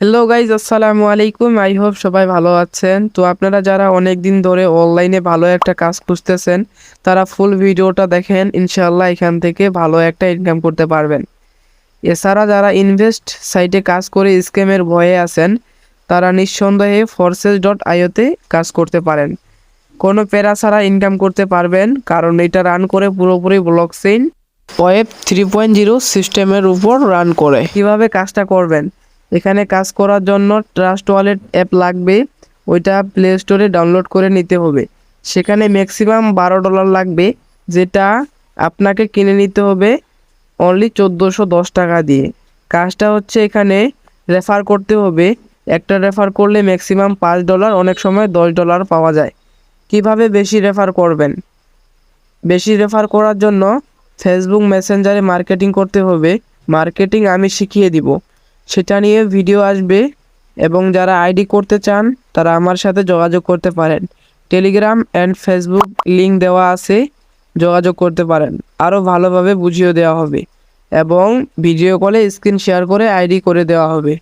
Hello guys, আসসালামু আলাইকুম। I hope সবাই ভালো আছেন। তো আপনারা যারা অনেক দিন ধরে অনলাইনে ভালো একটা কাজ খুঁজতেছেন তারা ফুল ভিডিওটা দেখেন, ইনশাআল্লাহ এখান থেকে ভালো একটা ইনকাম করতে পারবেন। এছাড়া যারা ইনভেস্ট সাইটে কাজ করে স্ক্যামের ভয়ে আছেন তারা নিঃসন্দেহে forces.io-তে কাজ করতে পারেন। কোনো প্যারা ছাড়া ইনকাম করতে পারবেন, কারণ এটা রান করে পুরোপুরি ব্লকচেইন ওয়েব 3.0 সিস্টেমের উপর রান করে। কিভাবে কাজটা করবেন? এখানে কাজ করার জন্য ট্রাস্ট ওয়ালেট অ্যাপ লাগবে, ওইটা প্লে স্টোরে ডাউনলোড করে নিতে হবে। সেখানে ম্যাক্সিমাম $12 লাগবে, যেটা আপনাকে কিনে নিতে হবে অনলি 1410 টাকা দিয়ে। কাজটা হচ্ছে এখানে রেফার করতে হবে। একটা রেফার করলে ম্যাক্সিমাম $5, অনেক সময় $10 পাওয়া যায়। কিভাবে বেশি রেফার করবেন? বেশি রেফার করার জন্য ফেসবুক মেসেঞ্জারে মার্কেটিং করতে হবে। মার্কেটিং আমি শিখিয়ে দিব, সেটা নিয়ে ভিডিও আসবে। এবং যারা আইডি করতে চান তারা আমার সাথে যোগাযোগ করতে পারেন। টেলিগ্রাম অ্যান্ড ফেসবুক লিঙ্ক দেওয়া আছে, যোগাযোগ করতে পারেন। আরও ভালোভাবে বুঝিয়ে দেওয়া হবে এবং ভিডিও কলে স্ক্রিন শেয়ার করে আইডি করে দেওয়া হবে।